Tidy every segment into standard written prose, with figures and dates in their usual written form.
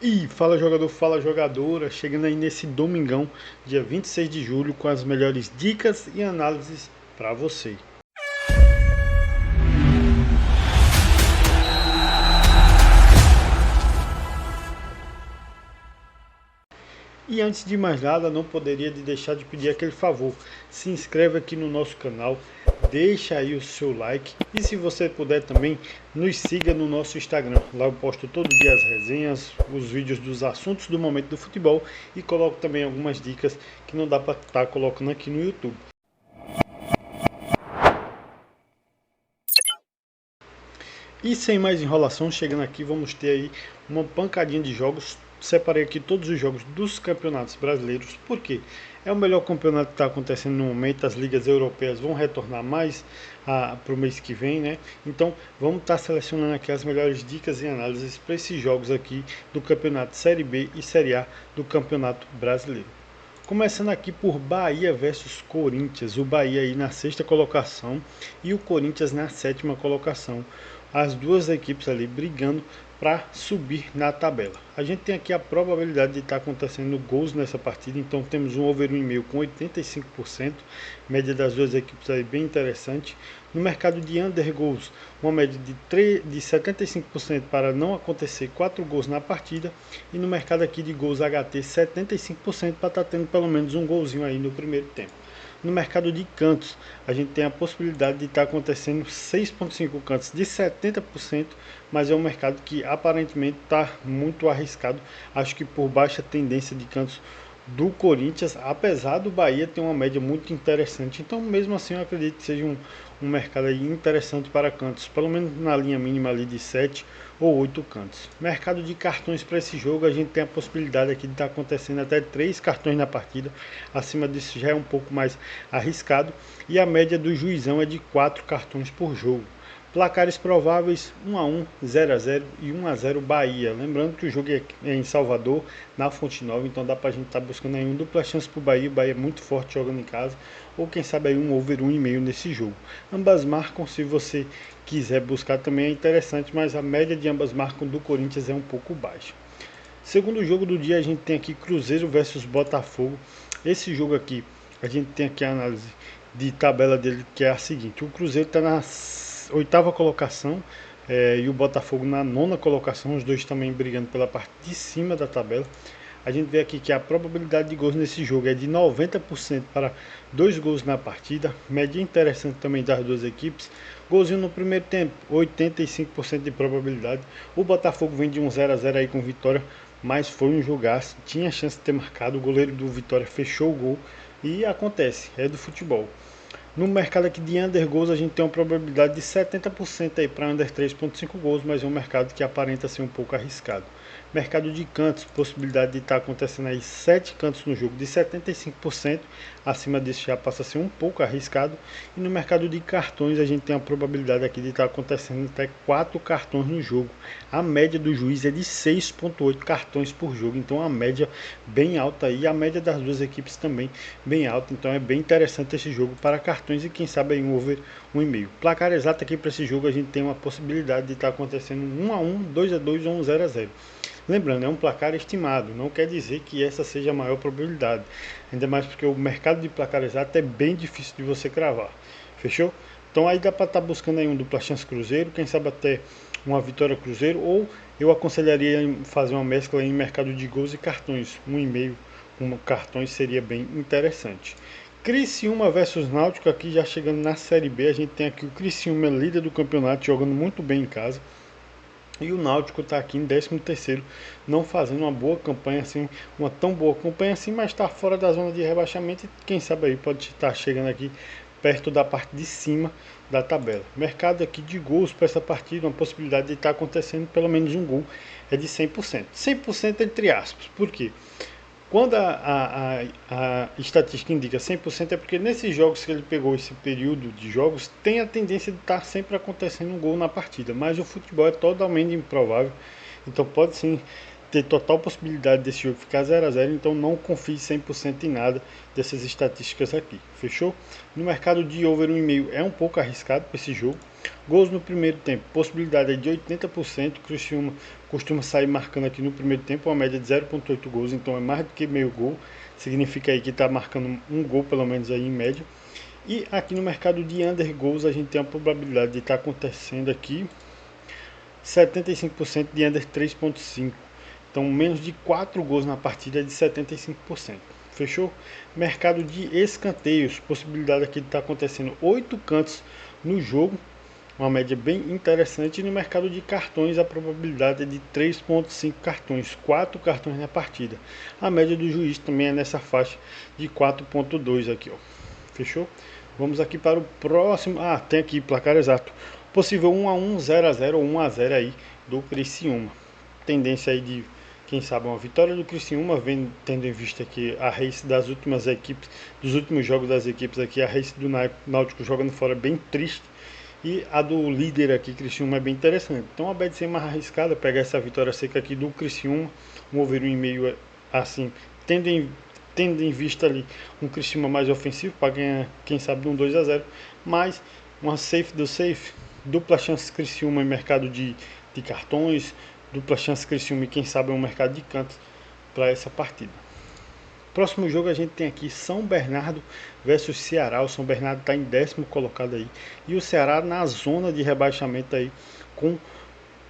E fala jogador, fala jogadora, chegando aí nesse domingão, dia 26 de julho, com as melhores dicas e análises para você. E antes de mais nada, não poderia deixar de pedir aquele favor, se inscreve aqui no nosso canal, deixa aí o seu like e se você puder também, nos siga no nosso Instagram. Lá eu posto todo dia as resenhas, os vídeos dos assuntos do momento do futebol e coloco também algumas dicas que não dá para estar colocando aqui no YouTube. E sem mais enrolação, chegando aqui, vamos ter aí uma pancadinha de jogos. Separei aqui todos os jogos dos campeonatos brasileiros, porque é o melhor campeonato que está acontecendo no momento. As ligas europeias vão retornar mais para o mês que vem, né? Então vamos estar selecionando aqui as melhores dicas e análises para esses jogos aqui do campeonato Série B e Série A do Campeonato Brasileiro. Começando aqui por Bahia versus Corinthians, o Bahia aí na sexta colocação e o Corinthians na sétima colocação. As duas equipes ali brigando para subir na tabela. A gente tem aqui a probabilidade de estar acontecendo gols nessa partida, então temos um over 1,5 com 85%, média das duas equipes aí bem interessante. No mercado de under gols, uma média de 75% para não acontecer 4 gols na partida, e no mercado aqui de gols HT 75% para estar tendo pelo menos um golzinho aí no primeiro tempo. No mercado de cantos, a gente tem a possibilidade de estar acontecendo 6,5 cantos de 70%, mas é um mercado que aparentemente está muito arriscado. Acho que por baixa tendência de cantos do Corinthians, apesar do Bahia ter uma média muito interessante. Então, mesmo assim, eu acredito que seja um mercado aí interessante para cantos, pelo menos na linha mínima ali de 7 ou 8 cantos. Mercado de cartões para esse jogo, a gente tem a possibilidade aqui de estar acontecendo até 3 cartões na partida. Acima disso já é um pouco mais arriscado. E a média do juizão é de 4 cartões por jogo. Placares prováveis 1-1, 0-0 e 1-0 Bahia. Lembrando que o jogo é em Salvador, na Fonte Nova, então dá pra gente estar buscando aí um dupla chance pro Bahia. O Bahia é muito forte jogando em casa, ou quem sabe aí um over 1,5 nesse jogo. Ambas marcam, se você quiser buscar também é interessante, mas a média de ambas marcam do Corinthians é um pouco baixa. Segundo jogo do dia, a gente tem aqui Cruzeiro versus Botafogo. Esse jogo aqui, a gente tem aqui a análise de tabela dele, que é a seguinte: o Cruzeiro está na oitava colocação e o Botafogo na nona colocação, os dois também brigando pela parte de cima da tabela. A gente vê aqui que a probabilidade de gols nesse jogo é de 90% para 2 gols na partida, média interessante também das duas equipes. Golzinho no primeiro tempo, 85% de probabilidade. O Botafogo vem de um 0-0 aí com vitória, mas foi um jogaço, tinha chance de ter marcado, o goleiro do Vitória fechou o gol e acontece, é do futebol. No mercado aqui de under gols, a gente tem uma probabilidade de 70% aí para under 3,5 gols, mas é um mercado que aparenta ser um pouco arriscado. Mercado de cantos, possibilidade de estar acontecendo aí 7 cantos no jogo de 75%, acima disso já passa a ser um pouco arriscado. E no mercado de cartões, a gente tem a probabilidade aqui de estar acontecendo até 4 cartões no jogo. A média do juiz é de 6,8 cartões por jogo, então a média bem alta aí, a média das duas equipes também bem alta, então é bem interessante esse jogo para cartões e quem sabe aí um over 1,5. Placar exato aqui para esse jogo, a gente tem uma possibilidade de estar acontecendo 1-1, 2-2 ou 0-0. Lembrando, é um placar estimado, não quer dizer que essa seja a maior probabilidade, ainda mais porque o mercado de placar exato é bem difícil de você cravar, fechou? Então aí dá para estar buscando aí um dupla chance Cruzeiro, quem sabe até uma vitória Cruzeiro, ou eu aconselharia fazer uma mescla em mercado de gols e cartões, 1,5 com cartões seria bem interessante. Criciúma versus Náutico, aqui já chegando na Série B, a gente tem aqui o Criciúma líder do campeonato, jogando muito bem em casa. E o Náutico está aqui em 13º, não fazendo uma boa campanha assim, uma tão boa campanha assim, mas está fora da zona de rebaixamento e quem sabe aí pode estar chegando aqui perto da parte de cima da tabela. Mercado aqui de gols para essa partida, uma possibilidade de estar acontecendo pelo menos um gol é de 100%. 100% entre aspas, por quê? Quando a estatística indica 100% é porque nesses jogos que ele pegou esse período de jogos, tem a tendência de estar sempre acontecendo um gol na partida, mas o futebol é totalmente improvável, então pode sim ter total possibilidade desse jogo ficar 0 a 0, então não confie 100% em nada dessas estatísticas aqui, fechou? No mercado de over 1,5 é um pouco arriscado para esse jogo. Gols no primeiro tempo, possibilidade é de 80%, Criciúma costuma sair marcando aqui no primeiro tempo uma média de 0,8 gols, então é mais do que meio gol, significa aí que está marcando um gol pelo menos aí em média. E aqui no mercado de under goals a gente tem a probabilidade de estar acontecendo aqui 75% de under 3,5. Então, menos de 4 gols na partida é de 75%. Fechou? Mercado de escanteios. Possibilidade aqui de estar acontecendo 8 cantos no jogo. Uma média bem interessante. E no mercado de cartões, a probabilidade é de 3,5 cartões. 4 cartões na partida. A média do juiz também é nessa faixa de 4,2 aqui, ó. Fechou? Vamos aqui para o próximo. Tem aqui placar exato. Possível 1 a 1, 0 a 0 ou 1 a 0 aí do Criciúma. Tendência aí de, quem sabe, uma vitória do Criciúma, tendo em vista que a race das últimas equipes, dos últimos jogos das equipes aqui, a race do Náutico jogando fora é bem triste. E a do líder aqui, Criciúma, é bem interessante. Então a bet ser mais arriscada, pegar essa vitória seca aqui do Criciúma, um over 1,5 assim, tendo em vista ali um Criciúma mais ofensivo, para ganhar, quem sabe, de um 2 a 0, mas uma safe do safe, dupla chance Criciúma em mercado de cartões, dupla chance Criciúma e quem sabe um mercado de cantos para essa partida. Próximo jogo a gente tem aqui São Bernardo versus Ceará. O São Bernardo está em 10º colocado aí e o Ceará na zona de rebaixamento aí,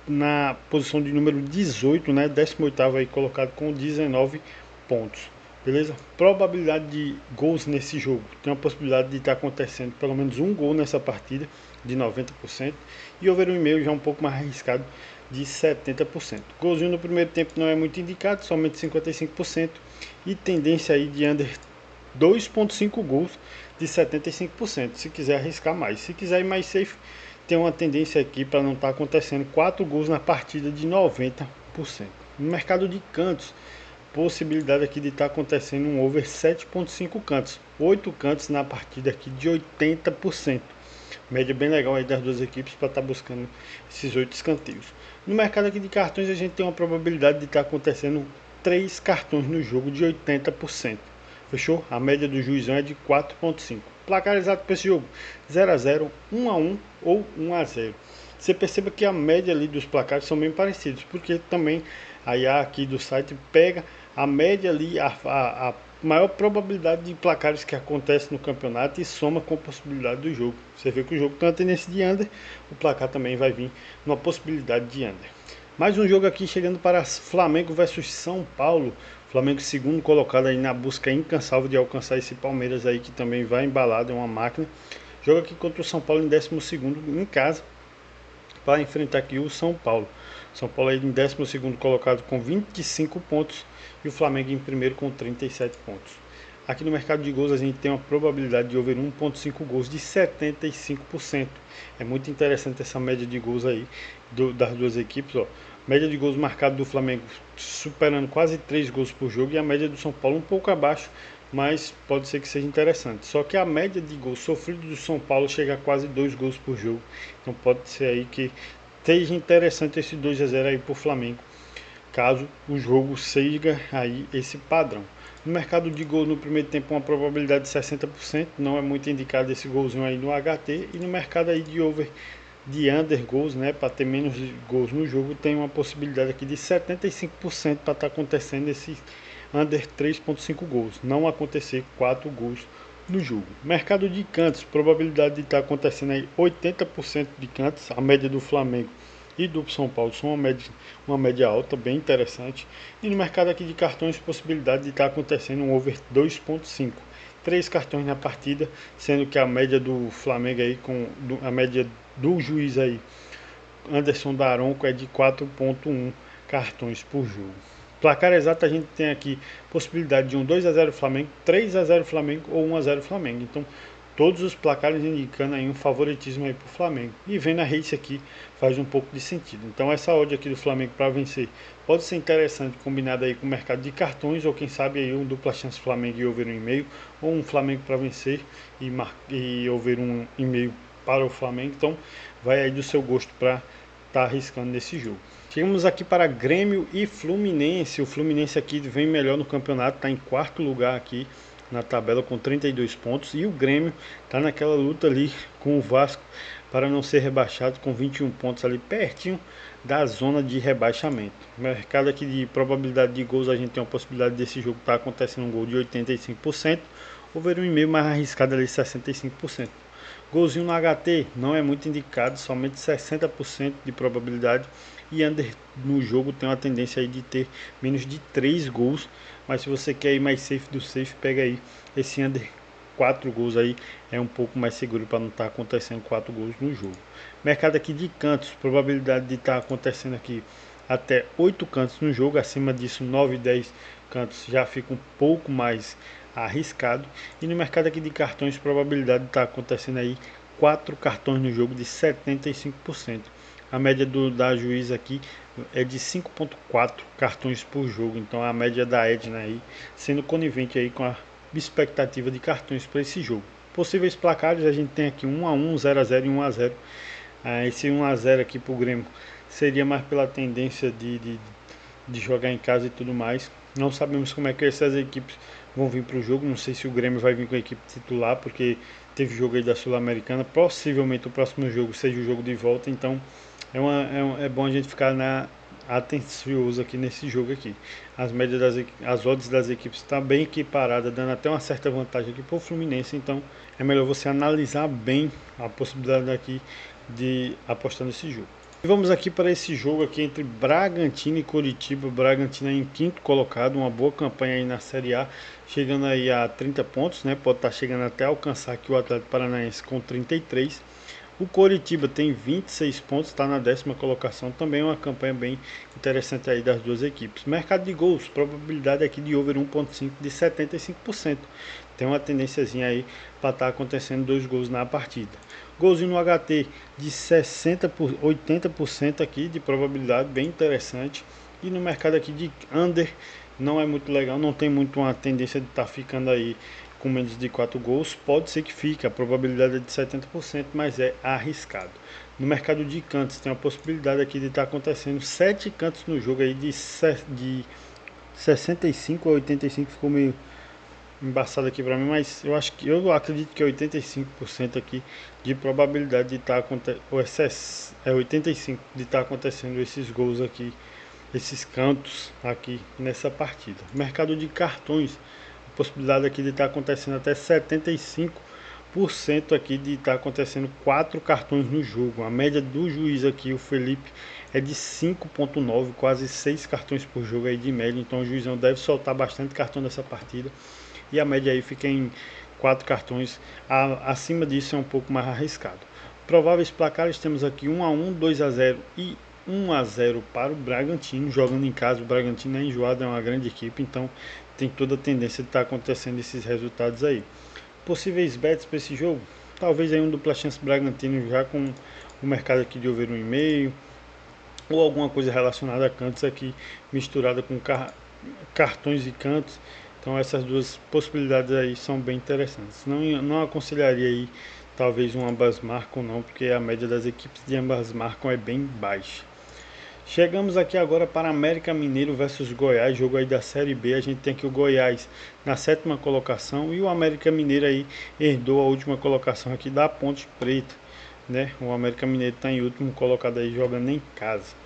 na posição de número 18, né, 18º aí colocado com 19 pontos. Beleza? Probabilidade de gols nesse jogo. Tem uma possibilidade de estar acontecendo pelo menos um gol nessa partida, de 90%. E over 1,5 já um pouco mais arriscado, de 70%. Golzinho no primeiro tempo não é muito indicado, somente 55%. E tendência aí de under 2,5 gols, de 75%. Se quiser arriscar mais. Se quiser ir mais safe, tem uma tendência aqui para não estar acontecendo 4 gols na partida, de 90%. No mercado de cantos, possibilidade aqui de estar acontecendo um over 7,5 cantos, 8 cantos na partida aqui, de 80%. Média bem legal aí das duas equipes para estar buscando esses 8 escanteios. No mercado aqui de cartões a gente tem uma probabilidade de estar acontecendo 3 cartões no jogo, de 80%. Fechou? A média do juizão é de 4,5. Placar exato para esse jogo: 0 a 0, 1 a 1 ou 1 a 0. Você perceba que a média ali dos placares são bem parecidos, porque também a IA aqui do site pega a média ali, a maior probabilidade de placares que acontece no campeonato e soma com a possibilidade do jogo. Você vê que o jogo tem uma tendência de under, o placar também vai vir numa possibilidade de under. Mais um jogo aqui chegando para Flamengo versus São Paulo. Flamengo segundo colocado aí na busca incansável de alcançar esse Palmeiras aí, que também vai embalado, é uma máquina. Joga aqui contra o São Paulo em 12º em casa, para enfrentar aqui o São Paulo. São Paulo aí em 12º colocado com 25 pontos e o Flamengo em primeiro com 37 pontos. Aqui no mercado de gols a gente tem uma probabilidade de over 1,5 gols, de 75%. É muito interessante essa média de gols aí das duas equipes, ó. Média de gols marcado do Flamengo superando quase 3 gols por jogo, e a média do São Paulo um pouco abaixo, mas pode ser que seja interessante. Só que a média de gols sofridos do São Paulo chega a quase 2 gols por jogo. Então pode ser aí que seja interessante esse 2 a 0 aí para o Flamengo, caso o jogo siga aí esse padrão. No mercado de gol no primeiro tempo, uma probabilidade de 60%, não é muito indicado esse golzinho aí no HT. E no mercado aí de over, de under gols, né, para ter menos gols no jogo, tem uma possibilidade aqui de 75% para estar acontecendo esse under 3,5 gols, não acontecer 4 gols no jogo. Mercado de cantos, probabilidade de estar acontecendo aí 80% de cantos. A média do Flamengo e do São Paulo são uma média alta, bem interessante. E no mercado aqui de cartões, possibilidade de estar acontecendo um over 2,5. 3 cartões na partida, sendo que a média do Flamengo aí, a média do juiz aí, Anderson Daronco, é de 4,1 cartões por jogo. Placar exato a gente tem aqui possibilidade de um 2 a 0 Flamengo, 3 a 0 Flamengo ou 1 a 0 Flamengo. Então todos os placares indicando aí um favoritismo aí para o Flamengo. E vendo a race aqui faz um pouco de sentido. Então essa odd aqui do Flamengo para vencer pode ser interessante, combinada aí com o mercado de cartões, ou quem sabe aí um dupla chance Flamengo e over 1,5, ou um Flamengo para vencer e over 1,5 para o Flamengo. Então vai aí do seu gosto para estar arriscando nesse jogo. Chegamos aqui para Grêmio e Fluminense. O Fluminense aqui vem melhor no campeonato, está em quarto lugar aqui na tabela com 32 pontos. E o Grêmio está naquela luta ali com o Vasco para não ser rebaixado com 21 pontos ali pertinho da zona de rebaixamento. Mercado aqui de probabilidade de gols, a gente tem uma possibilidade desse jogo estar acontecendo um gol de 85%. Over 1,5 mais arriscado ali 65%. Golzinho no HT não é muito indicado, somente 60% de probabilidade. E under no jogo tem uma tendência aí de ter menos de 3 gols. Mas se você quer ir mais safe do safe, pega aí esse under 4 gols aí. É um pouco mais seguro para não estar acontecendo 4 gols no jogo. Mercado aqui de cantos, probabilidade de estar acontecendo aqui até 8 cantos no jogo. Acima disso 9 e 10 cantos já fica um pouco mais arriscado. E no mercado aqui de cartões, probabilidade de estar acontecendo aí 4 cartões no jogo de 75%. A média da juiz aqui é de 5,4 cartões por jogo. Então a média da Edna aí sendo conivente aí com a expectativa de cartões para esse jogo. Possíveis placares, a gente tem aqui 1-1, 0-0 e 1-0. Esse 1-0 aqui para o Grêmio seria mais pela tendência de jogar em casa e tudo mais. Não sabemos como é que essas equipes vão vir para o jogo. Não sei se o Grêmio vai vir com a equipe titular, porque teve jogo aí da Sul-Americana. Possivelmente o próximo jogo seja o jogo de volta. Então é bom a gente ficar atencioso aqui nesse jogo aqui. As odds das equipes estão bem equiparadas, dando até uma certa vantagem aqui para o Fluminense. Então é melhor você analisar bem a possibilidade aqui de apostar nesse jogo. E vamos aqui para esse jogo aqui entre Bragantino e Coritiba. Bragantino em quinto colocado, uma boa campanha aí na Série A, chegando aí a 30 pontos, né? Pode estar chegando até alcançar aqui o Atlético Paranaense com 33. O Coritiba tem 26 pontos, está na 10ª colocação, também é uma campanha bem interessante aí das duas equipes. Mercado de gols, probabilidade aqui de over 1,5 de 75%. Tem uma tendênciazinha aí para estar acontecendo 2 gols na partida. Golzinho no HT de 60 por 80% aqui de probabilidade, bem interessante. E no mercado aqui de under não é muito legal, não tem muito uma tendência de estar ficando aí com menos de 4 gols. Pode ser que fique, a probabilidade é de 70%, mas é arriscado. No mercado de cantos tem a possibilidade aqui de estar acontecendo 7 cantos no jogo aí de 65 a 85, ficou meio embaçado aqui para mim, mas eu acredito que é 85% aqui de probabilidade de estar acontecendo, 85 de estar acontecendo esses gols aqui, esses cantos aqui nessa partida. Mercado de cartões, a possibilidade aqui de estar acontecendo até 75% aqui de estar acontecendo 4 cartões no jogo. A média do juiz aqui, o Felipe, é de 5,9, quase 6 cartões por jogo aí de média, então o juizão deve soltar bastante cartão nessa partida. E a média aí fica em 4 cartões. Acima disso é um pouco mais arriscado. Prováveis placares temos aqui 1-1, 2-0 e 1-0 para o Bragantino. Jogando em casa, o Bragantino é enjoado, é uma grande equipe, então tem toda a tendência de estar acontecendo esses resultados aí. Possíveis bets para esse jogo? Talvez aí um dupla chance Bragantino já com o mercado aqui de over 1,5, ou alguma coisa relacionada a cantos aqui misturada com cartões e cantos. Então essas duas possibilidades aí são bem interessantes. Não aconselharia aí talvez um ambas marcam não, porque a média das equipes de ambas marcam é bem baixa. Chegamos aqui agora para América Mineiro versus Goiás, jogo aí da Série B. A gente tem aqui o Goiás na 7ª colocação e o América Mineiro aí herdou a última colocação aqui da Ponte Preta, né? O América Mineiro está em último colocado aí jogando em casa.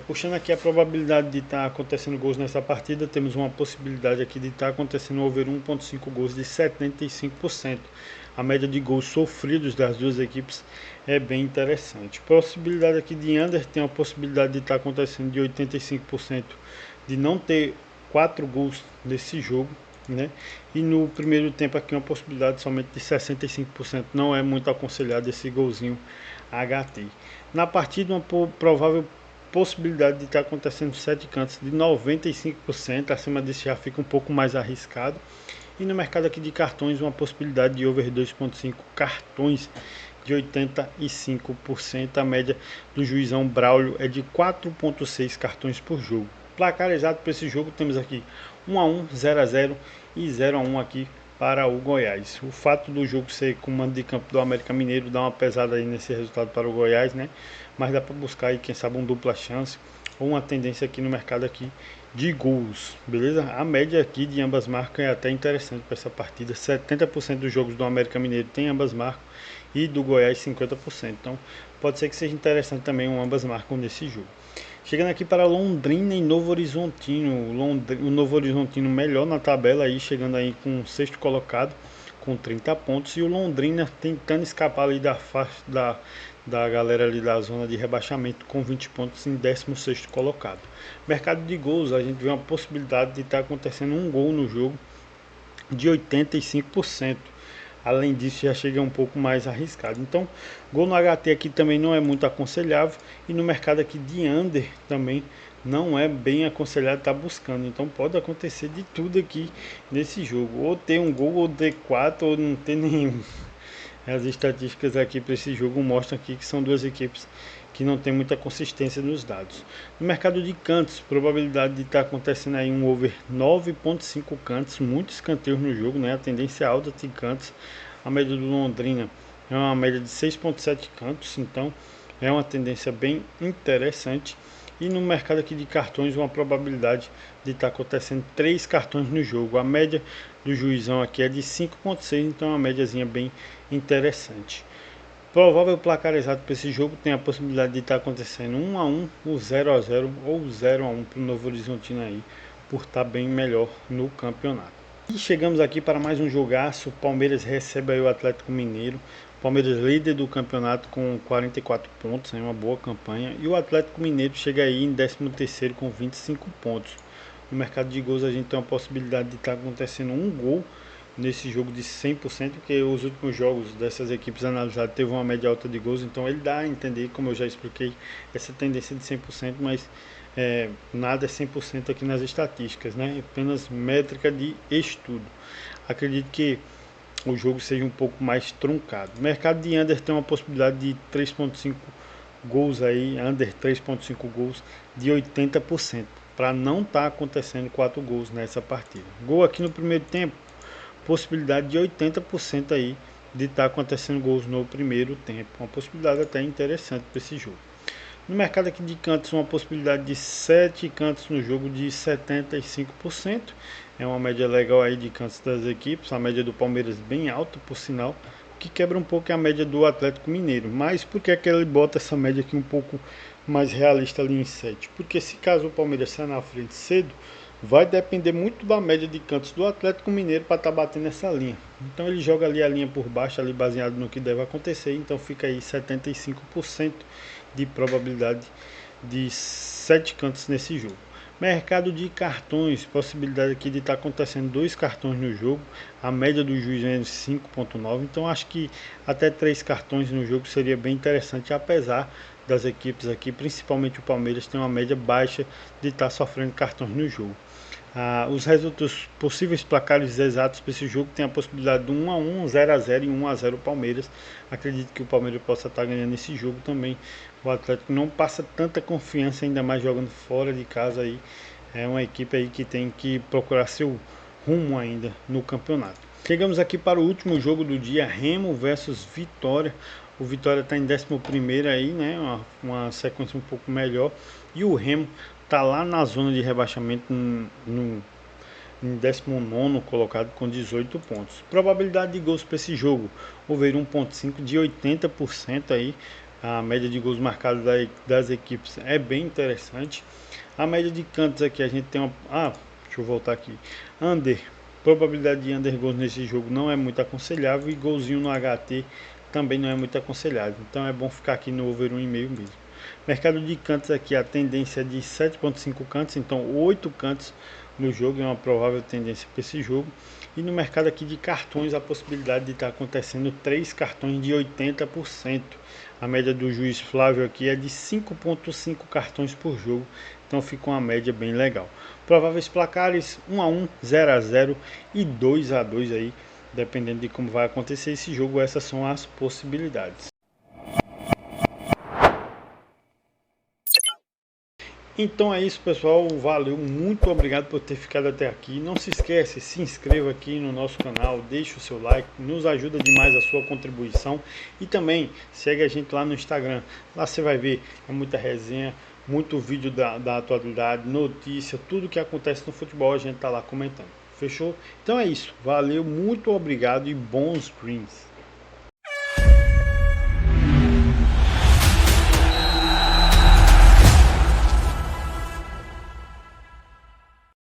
Puxando aqui a probabilidade de estar acontecendo gols nessa partida, temos uma possibilidade aqui de estar acontecendo over 1,5 gols de 75%. A média de gols sofridos das duas equipes é bem interessante. Possibilidade aqui de under, tem a possibilidade de estar acontecendo de 85% de não ter 4 gols nesse jogo, né? E no primeiro tempo aqui uma possibilidade somente de 65%, não é muito aconselhado esse golzinho HT. Na partida uma provável possibilidade de estar acontecendo 7 cantos de 95%, acima disso já fica um pouco mais arriscado. E no mercado aqui de cartões uma possibilidade de over 2,5 cartões de 85%, a média do juizão Braulio é de 4,6 cartões por jogo. Placar exato para esse jogo temos aqui 1-1, 0-0 e 0-1 aqui para o Goiás. O fato do jogo ser com o mando de campo do América Mineiro dá uma pesada aí nesse resultado para o Goiás, né? Mas dá para buscar aí, quem sabe, uma dupla chance ou uma tendência aqui no mercado aqui de gols, beleza? A média aqui de ambas marcas é até interessante para essa partida. 70% dos jogos do América Mineiro tem ambas marcas e do Goiás 50%. Então pode ser que seja interessante também um ambas marcam nesse jogo. Chegando aqui para Londrina e Novo Horizontino. O Novo Horizontino melhor na tabela aí, chegando aí com o sexto colocado com 30 pontos, e o Londrina tentando escapar ali da faixa da galera ali da zona de rebaixamento com 20 pontos em 16º colocado. Mercado de gols, a gente vê uma possibilidade de estar acontecendo um gol no jogo de 85%. Além disso, já chega um pouco mais arriscado. Então, gol no HT aqui também não é muito aconselhável. E no mercado aqui de under também não é bem aconselhado estar buscando. Então, pode acontecer de tudo aqui nesse jogo. Ou ter um gol, ou ter 4, ou não ter nenhum. As estatísticas aqui para esse jogo mostram aqui que são duas equipes que não tem muita consistência nos dados. No mercado de cantos, probabilidade de estar acontecendo aí um over 9.5 cantos, muitos escanteios no jogo, né? A tendência alta de cantos. A média do Londrina é uma média de 6.7 cantos, então é uma tendência bem interessante. E no mercado aqui de cartões, uma probabilidade de estar acontecendo 3 cartões no jogo. A média do juizão aqui é de 5.6, então é uma médiazinha bem interessante. Provável placar exato para esse jogo tem a possibilidade de estar acontecendo 1 a 1, o 0 a 0 ou 0 a 1 para o Novo Horizontino aí, por estar bem melhor no campeonato. E chegamos aqui para mais um jogaço. Palmeiras recebe aí o Atlético Mineiro. Palmeiras líder do campeonato com 44 pontos, é uma boa campanha. E o Atlético Mineiro chega aí em 13º com 25 pontos. No mercado de gols a gente tem uma possibilidade de estar acontecendo um gol nesse jogo de 100%, porque os últimos jogos dessas equipes analisadas teve uma média alta de gols, então ele dá a entender, como eu já expliquei, essa tendência de 100%, mas nada é 100% aqui nas estatísticas, né? Apenas métrica de estudo. Acredito que o jogo seja um pouco mais truncado. O mercado de under tem uma possibilidade de 3.5 gols aí, under 3.5 gols de 80%, para não estar acontecendo 4 gols nessa partida. Gol aqui no primeiro tempo, possibilidade de 80% aí de estar acontecendo gols no primeiro tempo. Uma possibilidade até interessante para esse jogo. No mercado aqui de cantos, uma possibilidade de 7 cantos no jogo de 75%. É uma média legal aí de cantos das equipes. A média do Palmeiras bem alta, por sinal, que quebra um pouco a média do Atlético Mineiro. Mas por que é que ele bota essa média aqui um pouco mais realista ali em 7? Porque se caso o Palmeiras sair na frente cedo, vai depender muito da média de cantos do Atlético Mineiro para estar batendo essa linha. Então ele joga ali a linha por baixo, ali baseado no que deve acontecer. Então fica aí 75% de probabilidade de 7 cantos nesse jogo. Mercado de cartões, possibilidade aqui de estar acontecendo 2 cartões no jogo. A média do juiz é 5.9, então acho que até 3 cartões no jogo seria bem interessante, apesar das equipes aqui, principalmente o Palmeiras, tem uma média baixa de estar sofrendo cartões no jogo. Os resultados possíveis placares exatos para esse jogo tem a possibilidade de 1 a 1, 0 a 0 e 1 a 0 Palmeiras. Acredito que o Palmeiras possa estar ganhando esse jogo também. O Atlético não passa tanta confiança, ainda mais jogando fora de casa aí. É uma equipe aí que tem que procurar seu rumo ainda no campeonato. Chegamos aqui para o último jogo do dia, Remo versus Vitória. O Vitória está em 11º aí, né? Uma sequência um pouco melhor. E o Remo está lá na zona de rebaixamento em 19º colocado com 18 pontos. Probabilidade de gols para esse jogo, over 1.5 de 80% aí. A média de gols marcados das equipes é bem interessante. A média de cantos aqui a gente tem uma... deixa eu voltar aqui. Under, probabilidade de under gols nesse jogo não é muito aconselhável, e golzinho no HT também não é muito aconselhável. Então é bom ficar aqui no over 1,5 mesmo. Mercado de cantos aqui, a tendência é de 7.5 cantos, então 8 cantos no jogo é uma provável tendência para esse jogo. E no mercado aqui de cartões, a possibilidade de estar acontecendo 3 cartões de 80%. A média do juiz Flávio aqui é de 5.5 cartões por jogo, então fica uma média bem legal. Prováveis placares 1 a 1, 0 a 0 e 2 a 2 aí, dependendo de como vai acontecer esse jogo, essas são as possibilidades. Então é isso, pessoal. Valeu, muito obrigado por ter ficado até aqui. Não se esquece, se inscreva aqui no nosso canal, deixe o seu like, nos ajuda demais a sua contribuição. E também segue a gente lá no Instagram. Lá você vai ver muita resenha, muito vídeo da atualidade, notícia, tudo que acontece no futebol a gente tá lá comentando. Fechou? Então é isso. Valeu, muito obrigado e bons greens.